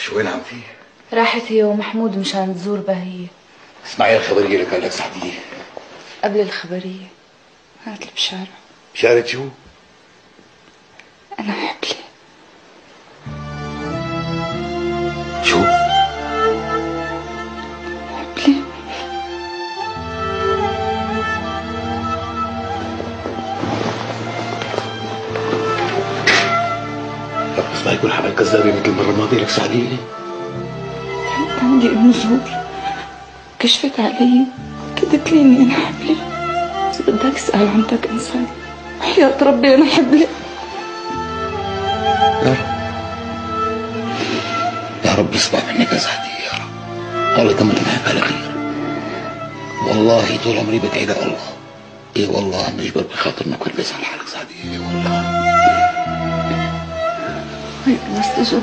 شو وين عمتي؟ راحت هي ومحمود مشان تزور بهية. اسمعي الخبرية اللي قال لك سعدية. قبل الخبرية هات البشارة. بشارة شو؟ أنا حبلي. شو؟ حبلي. طب بس ما يكون حمل كذابة مثل المرة الماضية لك سعدية؟ كانت عندي نزول، كشفت علي قالت لي إني أنا حبلي، بس بدك اسأل عمتك إنسان، وحياة ربي أنا حبلي. يا رب اسمع منك يا سعدية يا رب. الله يطمن معك على خير. والله طول عمري بدعي لله. اي والله مجبر بخاطرنا كل بس على حالك سعدية. اي والله. هي بس